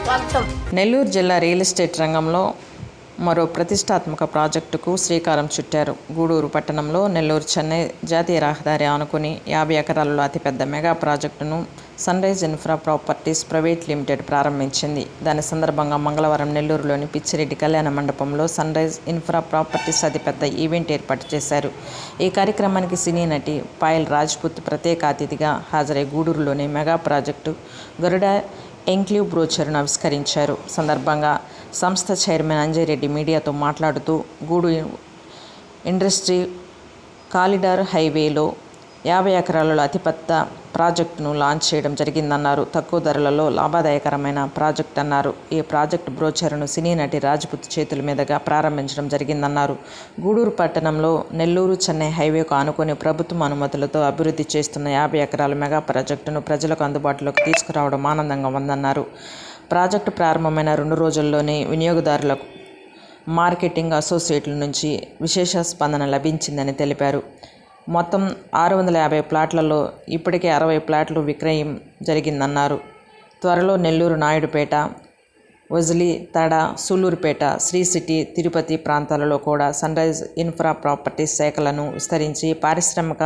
స్వాగతం. నెల్లూరు జిల్లా real estate రంగంలో మరో ప్రతిష్టాత్మక ప్రాజెక్టుకు శ్రీకారం చుట్టారు. గూడూరు పట్టణంలో నెల్లూరు చెన్నై జాతీయ రహదారి ఆనుకుని 50 ఎకరాలలో అతిపెద్ద మెగా ప్రాజెక్టును sunrise infra properties private limited ప్రారంభించింది. దాని సందర్భంగా మంగళవారం నెల్లూరులోని పిచ్చిరెడ్డి కళ్యాణ మండపంలో సన్రైజ్ ఇన్ఫ్రా ప్రాపర్టీస్ అతిపెద్ద ఈవెంట్ ఏర్పాటు చేశారు. ఈ కార్యక్రమానికి సినీ నటి పాయల్ రాజ్పుత్ ప్రత్యేక అతిథిగా హాజరై గూడూరులోని మెగా ప్రాజెక్టు గరుడ ఎంక్లేవ్ బ్రోచర్ను ఆవిష్కరించారు. సందర్భంగా సంస్థ చైర్మన్ అంజయ్ రెడ్డి మీడియాతో మాట్లాడుతూ గూడూరు ఇండస్ట్రీ కారిడార్ హైవేలో 50 ఎకరాలలో అతిపెద్ద ప్రాజెక్టును లాంచ్ చేయడం జరిగిందన్నారు. తక్కువ ధరలలో లాభదాయకరమైన ప్రాజెక్ట్ అన్నారు. ఈ ప్రాజెక్టు బ్రోచర్ను సినీ నటి రాజ్పుత్ చేతుల మీదుగా ప్రారంభించడం జరిగిందన్నారు. గూడూరు పట్టణంలో నెల్లూరు చెన్నై హైవేకు ఆనుకుని ప్రభుత్వం అనుమతులతో అభివృద్ధి చేస్తున్న 50 ఎకరాల మెగా ప్రాజెక్టును ప్రజలకు అందుబాటులోకి తీసుకురావడం ఆనందంగా ఉందన్నారు. ప్రాజెక్టు ప్రారంభమైన 2 రోజుల్లోనే వినియోగదారులకు మార్కెటింగ్ అసోసియేట్ల నుంచి విశేష స్పందన లభించిందని తెలిపారు. మొత్తం 650 ప్లాట్లలో ఇప్పటికే 60 ప్లాట్లు విక్రయం జరిగిందన్నారు. త్వరలో నెల్లూరు నాయుడుపేట, వజిలి, తడ, సూలూరుపేట, శ్రీ సిటీ, తిరుపతి ప్రాంతాలలో కూడా సన్రైజ్ ఇన్ఫ్రా ప్రాపర్టీస్ శాఖలను విస్తరించి పారిశ్రామిక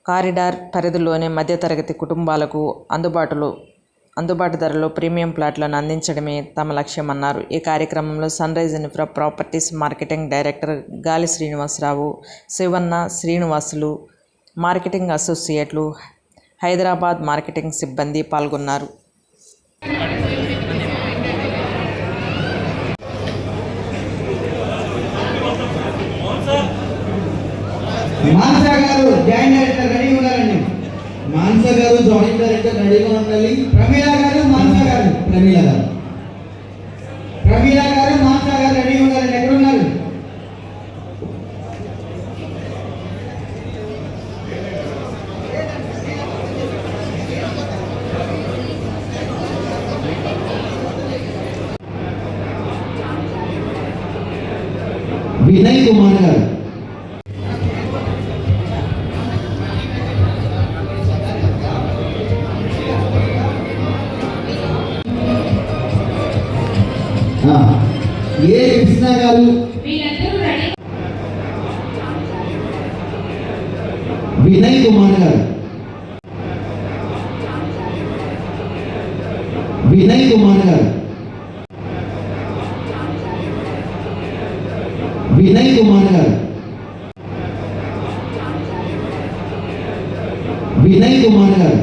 కారిడార్ పరిధిలోనే మధ్యతరగతి కుటుంబాలకు అందుబాటు ధరలో ప్రీమియం ప్లాట్లను అందించడమే తమ లక్ష్యమన్నారు. ఈ కార్యక్రమంలో sunrise infra properties marketing director గాలి శ్రీనివాసరావు, శివన్న, శ్రీనివాసులు, మార్కెటింగ్ అసోసియేట్లు, హైదరాబాద్ మార్కెటింగ్ సిబ్బంది పాల్గొన్నారు. మాన్సా గారు జాయింట్ డైరెక్టర్ రెడీగా ఉండాలి. ప్రమీల గారు, మాన్సా గారు, ప్రమీల గారు మాన్సా గారు రెడీ ఉండాలి. ఎక్కడున్నారు? వినయ్ కుమార్ గారు, ఏ కృష్ణ గారు, వినయ్ కుమార్ గారు, వినయ్ కుమార్ గారు, వినయ్ కుమార్ గారు, వినయ్ కుమార్ గారు,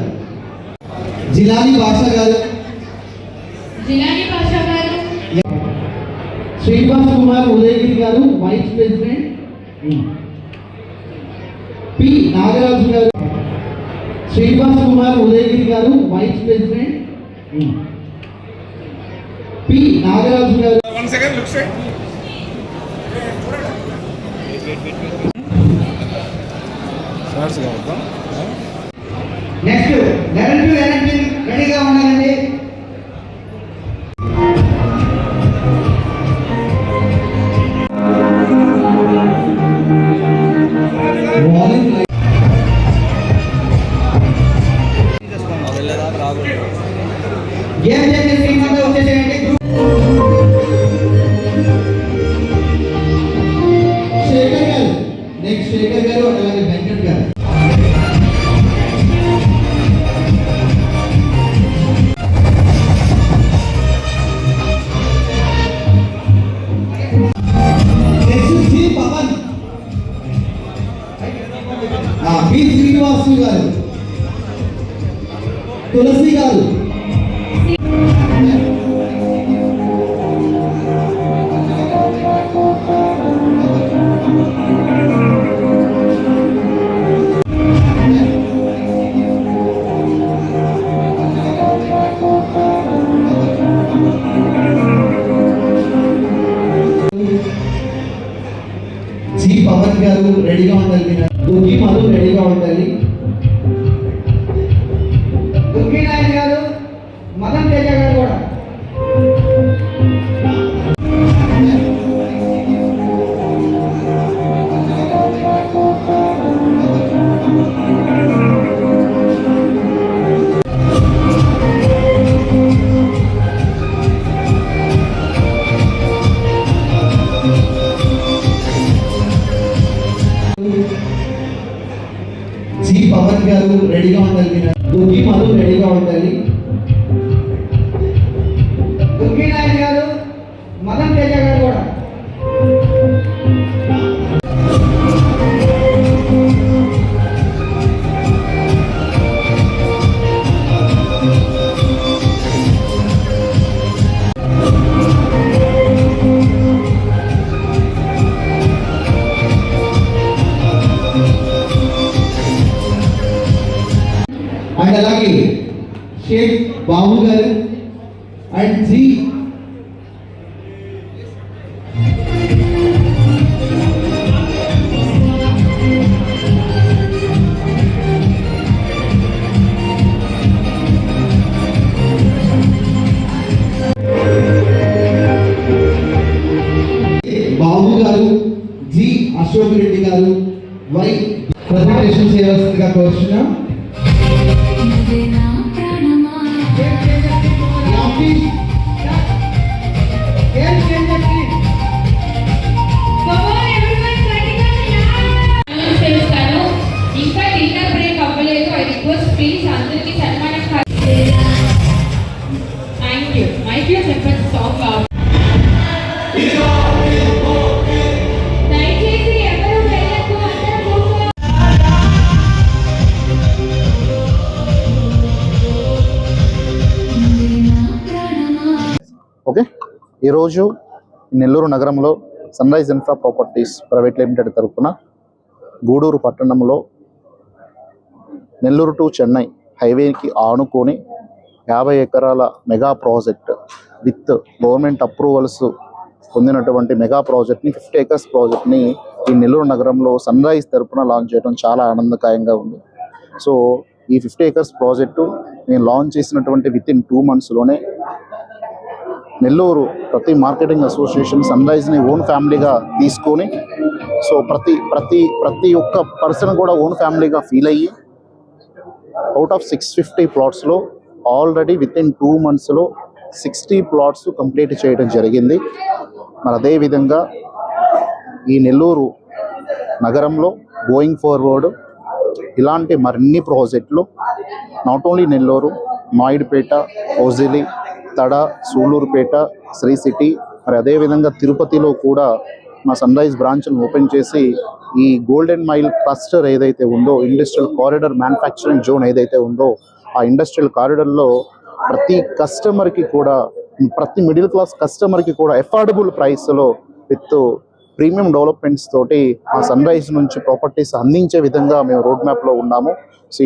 జిలాని భాషా గారు, శ్రీనివాస్ కుమార్ ఉదయగిరి గారు, వైస్ ప్రెసిడెంట్, పి నాగరాజు గారు, శ్రీనివాస్ కుమార్ ఉదయగిరి గారు, వైస్ ప్రెసిడెంట్, పి నాగరాజు గారు. నెక్స్ట్ రెడీగా ఉండాలండి. గేమ్ చేసే టీం అంతా వచ్చేసేయండి. శేఖర్ గారు, నెక్స్ట్ శేఖర్ గారు, అలాగే వెంకట్ గారు. Next C Pavan, B Srinivasu గారు, తులసి గారు, జి పవన్ గారు రెడీగా ఉండాలి. దుర్గి మధు రెడీగా ఉండాలి. దుర్గి నాయక్ గారు, గారు రెడీగా ఉండాలి. దుర్గి మధు రెడీగా ఉండాలి. దుర్గి నాయుడు గారు, మదన్ తేజ గారు కూడా. అండ్ అలాగే షేక్ బాబు గారు అండ్ జీ బాబు గారు, జి అశోక్ రెడ్డి గారు, వై ప్రజెంటేషన్ చేయవలసిందిగా కోరుచున్నాం. ఇంకా డిన్నర్ బ్రేక్ అవ్వలేదు. ఐ రిక్వెస్ట్ ప్లీజ్ అందరికి సన్మానం. Thank you. మైక్ లో చెప్పండి సాంగ్ దయచేసి ఎవరు వెళ్ళకు, అందరూ కూర్చో. ఓకే, ఈరోజు నెల్లూరు నగరంలో sunrise infra properties private limited తరఫున గూడూరు పట్టణంలో నెల్లూరు టు చెన్నై హైవేకి ఆనుకొని 50 ఎకరాల mega project with government approvals పొందినటువంటి మెగా ప్రాజెక్ట్ని 50 ఎకర్స్ ప్రాజెక్ట్ని ఈ నెల్లూరు నగరంలో సన్ రైజ్ తరఫున లాంచ్ చేయడం చాలా ఆనందదాయకంగా ఉంది. సో ఈ 50 ఎకర్స్ ప్రాజెక్టు నేను లాంచ్ చేసినటువంటి విత్ ఇన్ 2 monthsలోనే నెల్లూరు ప్రతి మార్కెటింగ్ అసోసియేషన్ సన్ రైజ్ని ఓన్ ఫ్యామిలీగా తీసుకొని, సో ప్రతి ఒక్క పర్సన్ కూడా ఓన్ ఫ్యామిలీగా ఫీల్ అయ్యి అవుట్ ఆఫ్ 650 ప్లాట్స్లో ఆల్రెడీ విత్ ఇన్ 2 monthsలో 60 ప్లాట్స్ కంప్లీట్ చేయడం జరిగింది. మరి అదేవిధంగా ఈ నెల్లూరు నగరంలో గోయింగ్ ఫార్వర్డ్ ఇలాంటి మరిన్ని ప్రాజెక్టులు not only Nellore, Naidupeta, Ojili, Tada, Sullurpeta, Sri city, మరి అదేవిధంగా తిరుపతిలో కూడా మా సన్ రైజ్ బ్రాంచ్ను ఓపెన్ చేసి ఈ గోల్డెన్ మైల్ క్లస్టర్ ఏదైతే ఉందో, ఇండస్ట్రియల్ కారిడార్ మ్యానుఫ్యాక్చరింగ్ జోన్ ఏదైతే ఉందో, ఆ ఇండస్ట్రియల్ కారిడార్లో ప్రతి కస్టమర్కి కూడా, ప్రతి మిడిల్ క్లాస్ కస్టమర్కి కూడా అఫోర్డబుల్ ప్రైస్లో విత్ ప్రీమియం డెవలప్మెంట్స్ తోటి ఆ సన్ రైజ్ నుంచి ప్రాపర్టీస్ అందించే విధంగా మేము రోడ్ మ్యాప్లో ఉన్నాము. సో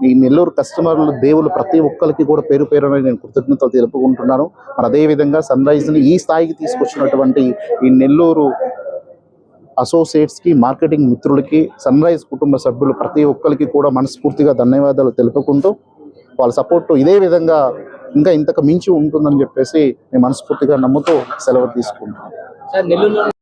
ఈ నెల్లూరు కస్టమర్లు దేవులు ప్రతి ఒక్కరికి కూడా పేరు పేరున నేను కృతజ్ఞతలు తెలుపుకుంటున్నాను. మరి అదేవిధంగా సన్ రైజ్ని ఈ స్థాయికి తీసుకొచ్చినటువంటి ఈ నెల్లూరు అసోసియేట్స్కి, మార్కెటింగ్ మిత్రులకి, సన్ రైజ్ కుటుంబ సభ్యులు ప్రతి ఒక్కరికి కూడా మనస్ఫూర్తిగా ధన్యవాదాలు తెలుపుకుంటూ, వాళ్ళ సపోర్టు ఇదే విధంగా ఇంకా ఇంతకు మించి ఉంటుందని చెప్పేసి నేను మనస్ఫూర్తిగా నమ్ముతూ సెలవు తీసుకుంటున్నాను.